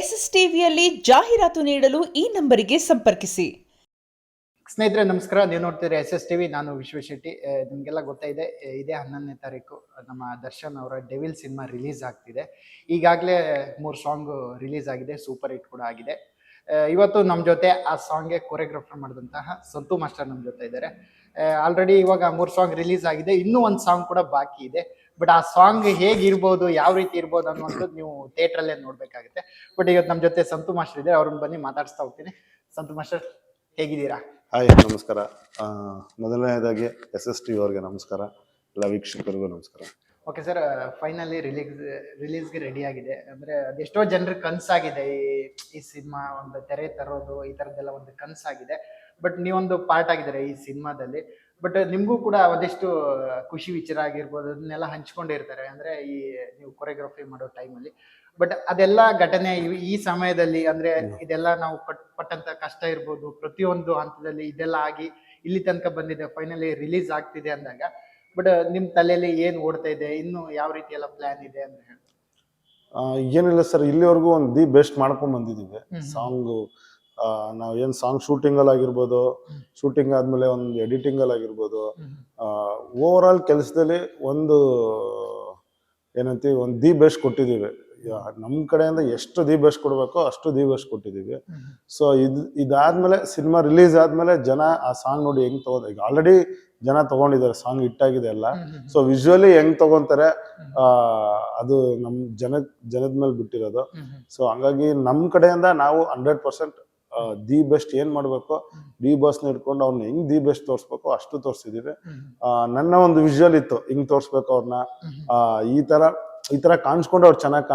S S ಟಿವಿಯಲ್ಲಿ ಜಾಹೀರಾತು ನೀಡಲು ಈ ನಂಬರಿಗೆ ಸಂಪರ್ಕಿಸಿ. ಸ್ನೇಹಿತರೆ ನಮಸ್ಕಾರ, ನೀವು ನೋಡ್ತಿದ್ರೆ ಎಸ್ ಟಿವಿ. ನಾನು ವಿಶ್ವಶೆಟ್ಟಿ. ನಿಮಗೆಲ್ಲ ಗೊತ್ತಾಯಿದೆ, ಇದೇ 11ನೇ ತಾರೀಕು ನಮ್ಮ ದರ್ಶನ್ ಅವರ ಡೆವಿಲ್ ಸಿನಿಮಾ ರಿಲೀಸ್ ಆಗ್ತಿದೆ. ಈಗಾಗಲೇ 3 ಸಾಂಗ್ ರಿಲೀಸ್ ಆಗಿದೆ, ಸೂಪರ್ ಹಿಟ್ ಕೂಡ ಆಗಿದೆ. ಇವತ್ತು ನಮ್ಮ ಜೊತೆ ಆ ಸಾಂಗ್ಗೆ ಕೊರಿಯೋಗ್ರಾಫರ್ ಮಾಡಿದಂತಹ ಸಂತು ಮಾಸ್ಟರ್ ನಮ್ಮ ಜೊತೆ ಇದ್ದಾರೆ. ಆಲ್ರೆಡಿ ಇವಾಗ 3 ಸಾಂಗ್ ರಿಲೀಸ್ ಆಗಿದೆ, ಇನ್ನೂ ಒಂದು ಸಾಂಗ್ ಕೂಡ ಬಾಕಿ ಇದೆ. ಬಟ್ ಆ ಸಾಂಗ್ ಹೇಗಿರ್ಬೋದು, ಯಾವ ರೀತಿ ಇರ್ಬೋದು ಅನ್ನುವಂಥದ್ದು ನೀವು ಥಿಯೇಟ್ರಲ್ಲೇ ನೋಡ್ಬೇಕಾಗುತ್ತೆ. ಬಟ್ ಇವತ್ತು ನಮ್ಮ ಜೊತೆ ಸಂತು ಮಾಸ್ಟರ್ ಇದೆ, ಅವ್ರನ್ನ ಬನ್ನಿ ಮಾತಾಡಿಸ್ತಾ ಹೋಗ್ತೀನಿ. ಸಂತು ಮಾಸ್ಟರ್, ಹೇಗಿದ್ದೀರಾ? ಹಾಯ್, ನಮಸ್ಕಾರ. ಮೊದಲನೇದಾಗಿ ಎಸ್ ಟಿ ಅವ್ರಿಗೆ ನಮಸ್ಕಾರ, ಎಲ್ಲ ವೀಕ್ಷಕರಿಗೂ ನಮಸ್ಕಾರ. ಓಕೆ ಸರ್, ಫೈನಲಿ ರಿಲೀಸ್ಗೆ ರೆಡಿ ಆಗಿದೆ. ಅಂದರೆ ಅದೆಷ್ಟೋ ಜನರಿಗೆ ಕನಸಾಗಿದೆ ಈ ಸಿನಿಮಾ ಒಂದು ತೆರೆ ತರೋದು, ಈ ಥರದ್ದೆಲ್ಲ ಒಂದು ಕನಸಾಗಿದೆ. ಬಟ್ ನೀವೊಂದು ಪಾರ್ಟ್ ಆಗಿದ್ದಾರೆ ಈ ಸಿನಿಮಾದಲ್ಲಿ. ಬಟ್ ನಿಮಗೂ ಕೂಡ ಒಂದಿಷ್ಟು ಖುಷಿ ವಿಚಾರ ಆಗಿರ್ಬೋದು, ಅದನ್ನೆಲ್ಲ ಹಂಚ್ಕೊಂಡಿರ್ತಾರೆ. ಅಂದರೆ ನೀವು ಕೊರಿಯೋಗ್ರಫಿ ಮಾಡೋ ಟೈಮಲ್ಲಿ. ಬಟ್ ಅದೆಲ್ಲ ಘಟನೆ ಈ ಸಮಯದಲ್ಲಿ, ಅಂದರೆ ಇದೆಲ್ಲ ನಾವು ಪಟ್ಟಂತ ಕಷ್ಟ ಇರ್ಬೋದು, ಪ್ರತಿಯೊಂದು ಹಂತದಲ್ಲಿ ಇದೆಲ್ಲ ಆಗಿ ಇಲ್ಲಿ ತನಕ ಬಂದಿದೆ, ಫೈನಲಿ ರಿಲೀಸ್ ಆಗ್ತಿದೆ ಅಂದಾಗ ಬಟ್ ನಿಮ್ಮ ತಲೆಯಲ್ಲಿ ಏನು ಓಡ್ತಾ ಇದೆ, ಇನ್ನು ಯಾವ ರೀತಿ ಎಲ್ಲ ಪ್ಲಾನ್ ಇದೆ ಅಂತ ಹೇಳಿ? ಏನಿಲ್ಲ ಸರ್, ಇಲ್ಲಿವರೆಗೂ ಒಂದು ದಿ ಬೆಸ್ಟ್ ಮಾಡ್ಕೊಂಡ್ ಬಂದಿದ್ದೀವಿ. ಸಾಂಗು ನಾವು ಏನು ಸಾಂಗ್ ಶೂಟಿಂಗಲ್ಲಿ ಆಗಿರ್ಬೋದು, ಶೂಟಿಂಗ್ ಆದ್ಮೇಲೆ ಒಂದು ಎಡಿಟಿಂಗಲ್ಲಿ ಆಗಿರ್ಬೋದು, ಓವರ್ ಆಲ್ ಕೆಲಸದಲ್ಲಿ ಒಂದು ಏನಂತೀವಿ, ಒಂದು ದಿ ಬೆಸ್ಟ್ ಕೊಟ್ಟಿದ್ದೀವಿ. ನಮ್ಮ ಕಡೆಯಿಂದ ಎಷ್ಟು ದಿ ಬೆಸ್ಟ್ ಕೊಡಬೇಕೋ ಅಷ್ಟು ದಿ ಬೆಸ್ಟ್ ಕೊಟ್ಟಿದ್ದೀವಿ. ಸೊ ಇದಾದ್ಮೇಲೆ ಸಿನಿಮಾ ರಿಲೀಸ್ ಆದ್ಮೇಲೆ ಜನ ಆ ಸಾಂಗ್ ನೋಡಿ ಹೆಂಗ್ ತಗೋದ, ಈಗ ಆಲ್ರೆಡಿ ಜನ ತಗೊಂಡಿದ್ದಾರೆ, ಸಾಂಗ್ ಹಿಟ್ಟಾಗಿದೆ ಎಲ್ಲ. ಸೊ ವಿಜುವಲಿ ಹೆಂಗ್ ತಗೊಂತಾರೆ ಅದು ನಮ್ ಜನದ ಮೇಲೆ ಬಿಟ್ಟಿರೋದು. ಸೊ ಹಂಗಾಗಿ ನಮ್ ಕಡೆಯಿಂದ ನಾವು 100% ದಿ ಬೆಸ್ಟ್ ಏನ್ ಮಾಡ್ಬೇಕು, ಡಿ ಬಾಸ್ನ ಇಟ್ಕೊಂಡು ಅವ್ರನ್ನ ಹೆಂಗ್ ದಿ ಬೆಸ್ಟ್ ತೋರ್ಸ್ಬೇಕು ಅಷ್ಟು ತೋರ್ಸಿದೀವಿ. ನನ್ನ ಒಂದು ವಿಜುವಲ್ ಇತ್ತು, ಹಿಂಗ್ ತೋರ್ಸ್ಬೇಕು ಅವ್ರನ್ನ, ಈ ತರ ಕಾಣಿಸ್ಕೊಂಡು ಅವ್ರು ಚೆನ್ನಾಗಿ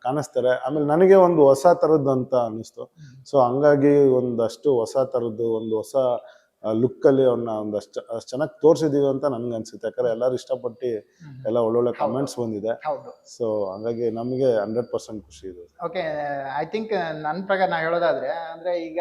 ಕಾಣಿಸ್ತಾರೆ. ಆಮೇಲೆ ನನಗೆ ಒಂದು ಹೊಸ ತರದ್ದು ಅಂತ ಅನಿಸ್ತು. ಸೊ ಹಂಗಾಗಿ ಒಂದಷ್ಟು ಹೊಸ ತರದ್ದು, ಒಂದು ಹೊಸ ಲುಕ್ ಅಲ್ಲಿ ಅವ್ರನ್ನ ಒಂದಷ್ಟು ಚೆನ್ನಾಗಿ ತೋರ್ಸಿದೀವಿ ಅಂತ ನನ್ಗೆ ಅನ್ಸುತ್ತೆ. ಯಾಕಂದ್ರೆ ಎಲ್ಲರೂ ಇಷ್ಟಪಟ್ಟು ಎಲ್ಲ ಒಳ್ಳೊಳ್ಳೆ ಕಮೆಂಟ್ಸ್ ಬಂದಿದೆ. ಸೊ ಹಂಗಾಗಿ ನಮಗೆ 100% ಖುಷಿ ಇದೆ. ಓಕೆ, ಐ ಥಿಂಕ್ ನನ್ನ ಪ್ರಕಾರ ನಾ ಹೇಳೋದಾದ್ರೆ, ಅಂದ್ರೆ ಈಗ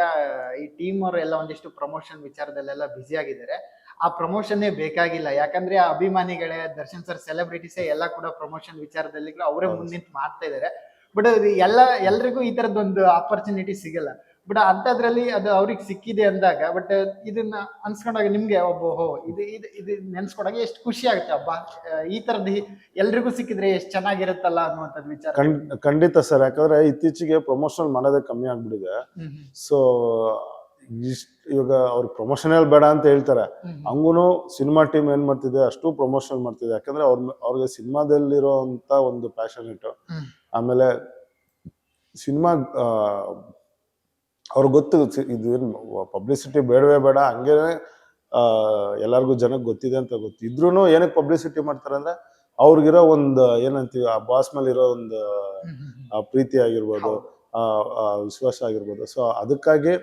ಈ ಟೀಮ್ ಅವರು ಎಲ್ಲ ಒಂದಿಷ್ಟು ಪ್ರಮೋಷನ್ ವಿಚಾರದಲ್ಲೆಲ್ಲ ಬ್ಯುಸಿ ಆಗಿದ್ದಾರೆ. ಆ ಪ್ರಮೋಷನ್ನೇ ಬೇಕಾಗಿಲ್ಲ, ಯಾಕಂದ್ರೆ ಆ ಅಭಿಮಾನಿಗಳೇ, ದರ್ಶನ್ ಸರ್ ಸೆಲೆಬ್ರಿಟೀಸೇ ಎಲ್ಲ ಕೂಡ ಪ್ರಮೋಷನ್ ವಿಚಾರದಲ್ಲಿ ಅವರೇ ಮುಂದಿಂತು ಮಾಡ್ತಾ ಇದ್ದಾರೆ. ಬಟ್ ಅದು ಎಲ್ರಿಗೂ ಈ ತರದೊಂದು ಆಪರ್ಚುನಿಟಿ ಸಿಗಲ್ಲ. ಬಟ್ ಅಂತದ್ರಲ್ಲಿ ಅದು ಅವ್ರಿಗೆ ಸಿಕ್ಕಿದೆ ಅಂದಾಗ, ಬಟ್ ಇದನ್ನ ಅನ್ಸ್ಕೊಂಡಾಗ ನಿಮ್ಗೆ ಇದು ನೆನ್ಸ್ಕೊಂಡಾಗ ಎಷ್ಟು ಖುಷಿ ಆಗುತ್ತೆ. ಹಬ್ಬ ಈ ತರದ್ ಎಲ್ರಿಗೂ ಸಿಕ್ಕಿದ್ರೆ ಎಷ್ಟು ಚೆನ್ನಾಗಿರುತ್ತಲ್ಲ ಅನ್ನುವಂಥದ್ದು ವಿಚಾರ. ಖಂಡಿತ ಸರ್, ಯಾಕಂದ್ರೆ ಇತ್ತೀಚೆಗೆ ಪ್ರಮೋಷನ್ ಮಾಡೋದೇ ಕಮ್ಮಿ ಆಗ್ಬಿಟ್ಟಿದೆ. ಸೊ ಇವಾಗ ಅವ್ರಿಗೆ ಪ್ರಮೋಷನಲ್ ಬೇಡ ಅಂತ ಹೇಳ್ತಾರೆ, ಹಂಗೂನು ಸಿನಿಮಾ ಟೀಮ್ ಏನ್ ಮಾಡ್ತಿದೆ, ಅಷ್ಟು ಪ್ರಮೋಷನ್ ಮಾಡ್ತಿದೆ. ಯಾಕಂದ್ರೆ ಅವ್ರಿಗೆ ಸಿನಿಮಾದಲ್ಲಿರೋಂತ ಒಂದು ಪ್ಯಾಷನ್ ಇಟ್ಟು, ಆಮೇಲೆ ಸಿನಿಮಾ ಅವ್ರಿಗೆ ಗೊತ್ತು ಇದು ಏನು ಪಬ್ಲಿಸಿಟಿ ಬೇಡವೇ ಬೇಡ, ಹಂಗೆ ಎಲ್ಲರಿಗೂ ಜನಕ್ಕೆ ಗೊತ್ತಿದೆ ಅಂತ ಗೊತ್ತು. ಇದ್ರೂ ಏನಕ್ಕೆ ಪಬ್ಲಿಸಿಟಿ ಮಾಡ್ತಾರೆ ಅಂದ್ರೆ ಅವ್ರಿಗಿರೋ ಒಂದು ಏನಂತೀವಿ, ಆ ಬಾಸ್ ಮೇಲೆ ಇರೋ ಒಂದು ಪ್ರೀತಿ ಆಗಿರ್ಬೋದು, ವಿಶ್ವಾಸ ಆಗಿರ್ಬೋದು. ಸೊ ಅದಕ್ಕಾಗಿ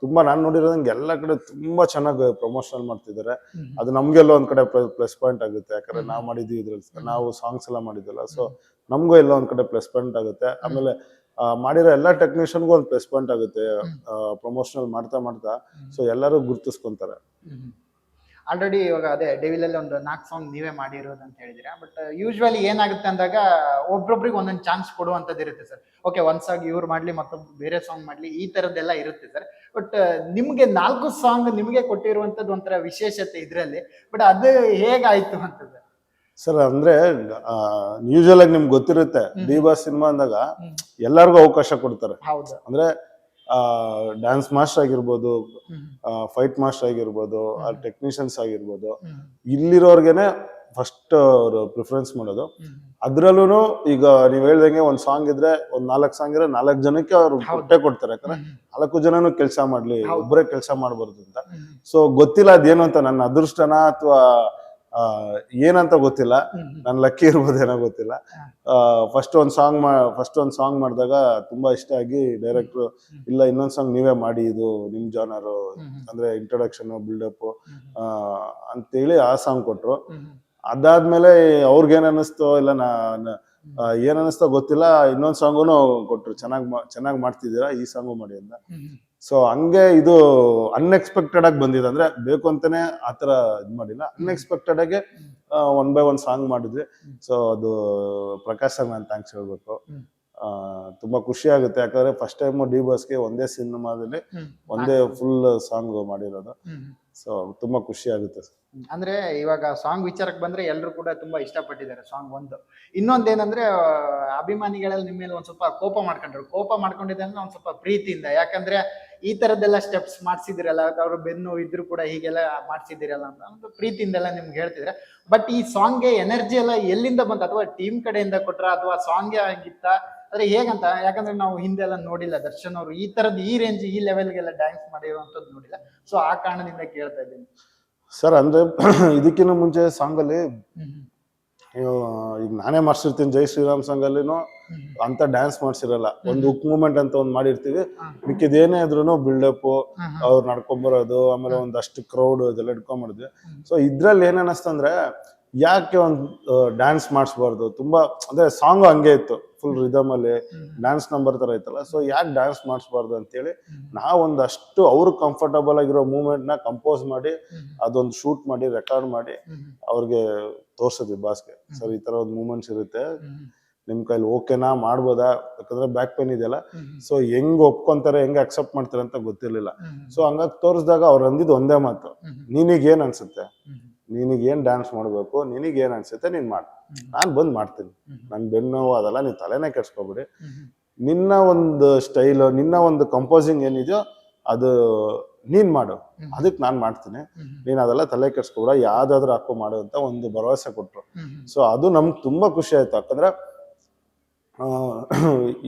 ತುಂಬಾ ನಾನು ನೋಡಿರೋದಂಗೆ ಎಲ್ಲ ಕಡೆ ತುಂಬಾ ಚೆನ್ನಾಗಿ ಪ್ರಮೋಷನ್ ಮಾಡ್ತಿದ್ದಾರೆ. ಅದು ನಮ್ಗೆಲ್ಲ ಒಂದ್ ಕಡೆ ಪ್ಲಸ್ ಪಾಯಿಂಟ್ ಆಗುತ್ತೆ. ಯಾಕಂದ್ರೆ ನಾವು ಮಾಡಿದ್ವಿ ಇದ್ರಲ್ಲಿ, ನಾವು ಸಾಂಗ್ಸ್ ಎಲ್ಲ ಮಾಡಿದ್ವಲ್ಲ. ಸೊ ನಮ್ಗೂ ಎಲ್ಲ ಒಂದ್ ಕಡೆ ಪ್ಲಸ್ ಪಾಯಿಂಟ್ ಆಗುತ್ತೆ. ಆಮೇಲೆ ಮಾಡಿರೋ ಎಲ್ಲ ಟೆಕ್ನಿಷಿಯನ್ಗೂ ಒಂದು ಪ್ಲಸ್ ಪಾಯಿಂಟ್ ಆಗುತ್ತೆ ಪ್ರಮೋಷನಲ್ ಮಾಡ್ತಾ. ಸೊ ಎಲ್ಲರೂ ಗುರ್ತಿಸ್ಕೊಂತಾರೆ. ಆಲ್ರೆಡಿ ಇವಾಗ ಅದೇ ಡೆವಿಲ್ ಅಲ್ಲಿ ಒಂದು 4 ಸಾಂಗ್ ನೀವೇ ಮಾಡಿರೋದು ಅಂತ ಹೇಳಿದಿರಾ. ಬಟ್ ಯೂಶ್ವಲಿ ಏನಾಗುತ್ತೆ ಅಂದಾಗ ಒಬ್ರೊಬ್ರಿಗೆ ಒಂದೊಂದು ಚಾನ್ಸ್ ಕೊಡುವಂಥದ್ದು ಇರುತ್ತೆ ಸರ್. ಓಕೆ, ಒಂದ್ ಸಾಂಗ್ ಇವ್ರು ಮಾಡ್ಲಿ, ಮತ್ತೊಬ್ಬ ಬೇರೆ ಸಾಂಗ್ ಮಾಡ್ಲಿ, ಈ ತರದ್ದೆಲ್ಲ ಇರುತ್ತೆ ಸರ್. ಬಟ್ ನಿಮ್ಗೆ 4 ಸಾಂಗ್ ನಿಮ್ಗೆ ಕೊಟ್ಟಿರುವಂತದ್ದು ಒಂಥರ ವಿಶೇಷತೆ ಇದ್ರಲ್ಲಿ. ಬಟ್ ಅದು ಹೇಗಾಯ್ತು ಅಂತದ್ದು ಸರ್? ಅಂದ್ರೆ ಯೂಶುವಲ್ ಆಗಿ ನಿಮ್ಗೆ ಗೊತ್ತಿರುತ್ತೆ, ಡಿ ಬಾಸ್ ಸಿನಿಮಾ ಅಂದಾಗ ಎಲ್ಲರಿಗೂ ಅವಕಾಶ ಕೊಡ್ತಾರೆ. ಅಂದ್ರೆ ಡ್ಯಾನ್ಸ್ ಮಾಸ್ಟರ್ ಆಗಿರ್ಬೋದು, ಫೈಟ್ ಮಾಸ್ಟರ್ ಆಗಿರ್ಬೋದು, ಟೆಕ್ನಿಷಿಯನ್ಸ್ ಆಗಿರ್ಬೋದು, ಇಲ್ಲಿರೋರ್ಗೆನೆ ಫಸ್ಟ್ ಅವರು ಪ್ರಿಫರೆನ್ಸ್ ಮಾಡೋದು. ಅದ್ರಲ್ಲೂ ಈಗ ನೀವ್ ಹೇಳ್ದಂಗೆ ಒಂದ್ ಸಾಂಗ್ ಇದ್ರೆ, ಒಂದ್ 4 ಸಾಂಗ್ ಇದ್ರೆ 4 ಜನಕ್ಕೆ ಅವ್ರು ಕೊಟ್ಟೆ ಕೊಡ್ತಾರೆ. ಯಾಕಂದ್ರೆ 4 ಜನನು ಕೆಲಸ ಮಾಡ್ಲಿ, ಒಬ್ಬರೇ ಕೆಲಸ ಮಾಡ್ಬಾರ್ದು ಅಂತ. ಸೊ ಗೊತ್ತಿಲ್ಲ ಅದೇನು ಅಂತ, ನನ್ನ ಅದೃಷ್ಟನ ಅಥವಾ ಏನಂತ ಗೊತ್ತಿಲ್ಲ, ನನ್ ಲಕ್ಕಿ ಇರ್ಬೋದೇನೋ ಗೊತ್ತಿಲ್ಲ. ಫಸ್ಟ್ ಒಂದ್ ಸಾಂಗ್ ಮಾಡಿದಾಗ ತುಂಬಾ ಇಷ್ಟ ಆಗಿ ಡೈರೆಕ್ಟ್ರು, ಇಲ್ಲ ಇನ್ನೊಂದ್ ಸಾಂಗ್ ನೀವೇ ಮಾಡಿ, ಇದು ನಿಮ್ ಜಾನರು, ಅಂದ್ರೆ ಇಂಟ್ರೊಡಕ್ಷನ್ ಬಿಲ್ಡಪ್ ಅಂತೇಳಿ ಆ ಸಾಂಗ್ ಕೊಟ್ರು. ಅದಾದ್ಮೇಲೆ ಅವ್ರಿಗೇನ್ ಅನ್ನಿಸ್ತೋ ಇಲ್ಲ ಏನ್ ಅನ್ನಿಸ್ತೋ ಗೊತ್ತಿಲ್ಲ, ಇನ್ನೊಂದ್ ಸಾಂಗುನು ಕೊಟ್ರು, ಚೆನ್ನಾಗ್ ಮಾಡ್ತಿದ್ದೀರಾ, ಈ ಸಾಂಗು ಮಾಡಿ ಅಂತ. ಸೊ ಹಂಗೆ ಇದು ಅನ್ಎಕ್ಸ್ಪೆಕ್ಟೆಡ್ ಆಗಿ ಬಂದಿದೆ. ಅಂದ್ರೆ ಬೇಕು ಅಂತಾನೆ ಆತರ ಇದ್ ಮಾಡಿಲ್ಲ, ಅನ್ಎಕ್ಸ್ಪೆಕ್ಟೆಡ್ ಆಗಿ 1 by 1 ಸಾಂಗ್ ಮಾಡಿದ್ವಿ. ಸೊ ಅದು ಪ್ರಕಾಶ್ ಸರ್ ನಾನು ಥ್ಯಾಂಕ್ಸ್ ಹೇಳ್ಬೇಕು. ತುಂಬಾ ಖುಷಿ ಆಗುತ್ತೆ. ಯಾಕಂದ್ರೆ ಫಸ್ಟ್ ಟೈಮ್ ಡಿ ಬಾಸ್ಗೆ ಒಂದೇ ಸಿನಿಮಾದಲ್ಲಿ ಒಂದೇ ಫುಲ್ ಸಾಂಗ್ ಮಾಡಿರೋದು. ಸೊ ತುಂಬಾ ಖುಷಿ ಆಗುತ್ತೆ ಸರ್. ಅಂದ್ರೆ ಇವಾಗ ಸಾಂಗ್ ವಿಚಾರಕ್ಕೆ ಬಂದ್ರೆ ಎಲ್ಲರೂ ಕೂಡ ತುಂಬಾ ಇಷ್ಟಪಟ್ಟಿದ್ದಾರೆ ಸಾಂಗ್ ಒಂದು. ಇನ್ನೊಂದೇನಂದ್ರೆ ಅಭಿಮಾನಿಗಳಲ್ಲಿ ನಿಮ್ಮ ಮೇಲೆ ಒಂದ್ ಸ್ವಲ್ಪ ಕೋಪ ಮಾಡ್ಕೊಂಡಿದ್ದೆ ಅಂದ್ರೆ ಒಂದ್ ಸ್ವಲ್ಪ ಪ್ರೀತಿಯಿಂದ, ಯಾಕಂದ್ರೆ ಈ ತರದ್ದೆಲ್ಲ ಸ್ಟೆಪ್ಸ್ ಮಾಡ್ಸಿದಿರಲ್ಲ, ಅವ್ರ ಬೆನ್ನು ಇದ್ರು ಕೂಡ ಹೀಗೆಲ್ಲ ಮಾಡ್ಸಿದಿರಲ್ಲ ಅಂತ ಒಂದು ಪ್ರೀತಿಯಿಂದೆಲ್ಲ ನಿಮ್ಗೆ ಹೇಳ್ತಿದ್ರೆ. ಬಟ್ ಈ ಸಾಂಗ್ಗೆ ಎನರ್ಜಿ ಎಲ್ಲ ಎಲ್ಲಿಂದ ಬಂತ, ಅಥವಾ ಟೀಮ್ ಕಡೆಯಿಂದ ಕೊಟ್ರ, ಅಥವಾ ಸಾಂಗ್ಗೆ ಆಗಿತ್ತ, ಅಂದ್ರೆ ಹೇಗಂತ? ಯಾಕಂದ್ರೆ ನಾವು ಹಿಂದೆಲ್ಲ ನೋಡಿಲ್ಲ ದರ್ಶನ್ ಅವರು ಈ ತರದ್ ಈ ರೇಂಜ್ ಈ ಲೆವೆಲ್ಗೆಲ್ಲ ಡ್ಯಾನ್ಸ್ ಮಾಡಿರುವಂತದ್ದು ನೋಡಿಲ್ಲ. ಸೊ ಆ ಕಾರಣದಿಂದ ಕೇಳ್ತಾ ಇದ್ದೀನಿ ಸರ್. ಅಂದ್ರೆ ಇದಕ್ಕಿಂತ ಮುಂಚೆ ಸಾಂಗ್ ಅಲ್ಲಿ ಈಗ ನಾನೇ ಮಾಡ್ಸಿರ್ತೀನಿ, ಜೈ ಶ್ರೀರಾಮ್ ಸಾಂಗ್ ಅಲ್ಲಿನೂ ಅಂತ ಡ್ಯಾನ್ಸ್ ಮಾಡ್ಸಿರಲ್ಲ. ಒಂದು ಹುಕ್ ಮೂಮೆಂಟ್ ಅಂತ ಒಂದ್ ಮಾಡಿರ್ತೀವಿ, ಮಿಕ್ಕಿದೇನೇ ಇದ್ರು ಬಿಲ್ಡಪ್, ಅವ್ರು ನಡ್ಕೊಂಬರೋದು, ಆಮೇಲೆ ಒಂದಷ್ಟು ಕ್ರೌಡ್ ಇದೆಲ್ಲ ಇಟ್ಕೊಂಡ್ಬಿಡಿದ್ವಿ. ಸೊ ಇದ್ರಲ್ಲಿ ಏನ್ ಅನಿಸ್ತಂದ್ರೆ, ಯಾಕೆ ಒಂದು ಡ್ಯಾನ್ಸ್ ಮಾಡಿಸ್ಬಾರ್ದು? ತುಂಬಾ ಅಂದ್ರೆ ಸಾಂಗ್ ಹಂಗೆ ಇತ್ತು, ಫುಲ್ ರಿದಮ್ ಅಲ್ಲಿ ಡ್ಯಾನ್ಸ್ ನಂಬರ್ ತರ ಇತ್ತಲ್ಲ. ಸೊ ಯಾಕೆ ಡ್ಯಾನ್ಸ್ ಮಾಡಿಸ್ಬಾರ್ದು ಅಂತೇಳಿ ನಾವೊಂದಷ್ಟು ಅವ್ರು ಕಂಫರ್ಟಬಲ್ ಆಗಿರೋ ಮೂವ್ಮೆಂಟ್ ನ ಕಂಪೋಸ್ ಮಾಡಿ ಅದೊಂದು ಶೂಟ್ ಮಾಡಿ ರೆಕಾರ್ಡ್ ಮಾಡಿ ಅವ್ರಿಗೆ ತೋರ್ಸಿದ್ವಿ ಬಾಸ್ಗೆ. ಸರ್ ಈ ತರ ಒಂದು ಮೂಮೆಂಟ್ಸ್ ಇರುತ್ತೆ, ನಿಮ್ ಕೈಲಿ ಓಕೆನಾ, ಮಾಡ್ಬೋದಾ? ಯಾಕಂದ್ರೆ ಬ್ಯಾಕ್ ಪೇನ್ ಇದೆಯಲ್ಲ. ಸೊ ಹೆಂಗ್ ಒಪ್ಕೊಂತಾರೆ, ಹೆಂಗ್ ಅಕ್ಸೆಪ್ಟ್ ಮಾಡ್ತಾರೆ ಅಂತ ಗೊತ್ತಿರ್ಲಿಲ್ಲ. ಸೊ ಹಂಗಾಗಿ ತೋರಿಸಿದಾಗ ಅವ್ರು ಅಂದಿದ್ದು ಒಂದೇ ಮಾತು, ನಿನಗೇನ್ ಅನ್ಸುತ್ತೆ, ನಿನಗೇನ್ ಡ್ಯಾನ್ಸ್ ಮಾಡ್ಬೇಕು, ನಿನಗೇನ್ ಅನ್ಸುತ್ತೆ ನೀನ್ ಮಾಡು, ನಾನ್ ಬಂದ್ ಮಾಡ್ತೀನಿ, ನನ್ ಬೆನ್ನು ಅದಲ್ಲ, ನೀನ್ ತಲೆನೇ ಕೆಡ್ಸ್ಕೊಬಿಡಿ, ನಿನ್ನ ಒಂದು ಸ್ಟೈಲ್, ನಿನ್ನ ಒಂದು ಕಂಪೋಸಿಂಗ್ ಏನಿದೆಯೋ ಅದು ನೀನ್ ಮಾಡು, ಅದಕ್ಕೆ ನಾನ್ ಮಾಡ್ತೀನಿ, ನೀನ್ ಅದೆಲ್ಲ ತಲೆ ಕೆಡ್ಸ್ಕೊಬಿಡ, ಯಾವ್ದಾದ್ರು ಹಾಕೋ ಮಾಡು ಅಂತ ಒಂದು ಭರವಸೆ ಕೊಟ್ರು. ಸೊ ಅದು ನಮ್ಗೆ ತುಂಬಾ ಖುಷಿ ಆಯ್ತು. ಯಾಕಂದ್ರೆ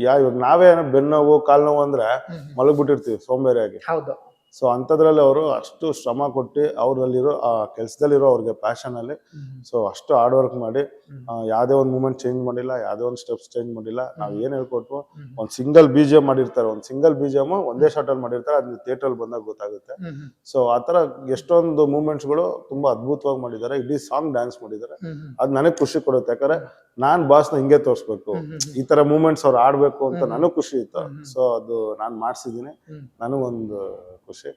ಇವಾಗ ನಾವೇ ಬೆನ್ನೋವು ಕಾಲ್ ನೋವು ಅಂದ್ರೆ ಮಲಗ್ಬಿಟ್ಟಿರ್ತೀವಿ ಸೋಂಬೇರಿಯಾಗಿ. ಸೊ ಅಂಥದ್ರಲ್ಲಿ ಅವರು ಅಷ್ಟು ಶ್ರಮ ಕೊಟ್ಟು ಅವರಲ್ಲಿರೋ ಆ ಕೆಲಸದಲ್ಲಿರೋ ಅವ್ರಿಗೆ ಪ್ಯಾಷನ್ ಅಲ್ಲಿ ಸೊ ಅಷ್ಟು ಹಾರ್ಡ್ ವರ್ಕ್ ಮಾಡಿ ಯಾವುದೇ ಒಂದು ಮೂಮೆಂಟ್ ಚೇಂಜ್ ಮಾಡಿಲ್ಲ, ಯಾವುದೇ ಒಂದು ಸ್ಟೆಪ್ಸ್ ಚೇಂಜ್ ಮಾಡಿಲ್ಲ. ನಾವು ಏನ್ ಹೇಳ್ಕೊಟ್ವು, ಒಂದು ಸಿಂಗಲ್ BGM ಮಾಡಿರ್ತಾರೆ, ಒಂದು ಸಿಂಗಲ್ BGM ಒಂದೇ ಶಾರ್ಟ್ ಅಲ್ಲಿ ಮಾಡಿರ್ತಾರೆ, ಅದು ಥಿಯೇಟರ್ ಅಲ್ಲಿ ಬಂದಾಗ ಗೊತ್ತಾಗುತ್ತೆ. ಸೊ ಆತರ ಎಷ್ಟೊಂದು ಮೂಮೆಂಟ್ಸ್ ಗಳು ತುಂಬಾ ಅದ್ಭುತವಾಗಿ ಮಾಡಿದ್ದಾರೆ, ಇಡೀ ಸಾಂಗ್ ಡ್ಯಾನ್ಸ್ ಮಾಡಿದ್ದಾರೆ. ಅದ್ ನನಗೆ ಖುಷಿ ಕೊಡುತ್ತೆ. ಯಾಕಂದ್ರೆ ನಾನ್ ಬಾಸ್ನ ಹಿಂಗೆ ತೋರ್ಸ್ಬೇಕು, ಈ ತರ ಮೂಮೆಂಟ್ಸ್ ಅವ್ರು ಆಡ್ಬೇಕು ಅಂತ ನನಗ್ ಖುಷಿ ಇತ್ತು. ಸೊ ಅದು ನಾನ್ ಮಾಡ್ಸಿದೀನಿ, ನನಗೊಂದು ಖುಷಿ.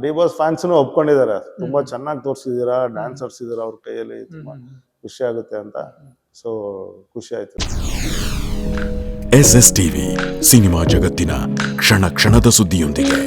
ಡಿ ಬಾಸ್ ಫ್ಯಾನ್ಸ್ನು ಒಪ್ಕೊಂಡಿದ್ದಾರೆ, ತುಂಬಾ ಚೆನ್ನಾಗಿ ತೋರಿಸಿದೀರಾ, ಡ್ಯಾನ್ಸರ್ಸ್ ಇದಾರೆ ಅವ್ರ ಕೈಯಲ್ಲಿ, ತುಂಬಾ ಖುಷಿ ಆಗುತ್ತೆ ಅಂತ. ಸೊ ಖುಷಿ ಆಯ್ತು. SS TV ಸಿನಿಮಾ ಜಗತ್ತಿನ ಕ್ಷಣ ಕ್ಷಣದ ಸುದ್ದಿಯೊಂದಿಗೆ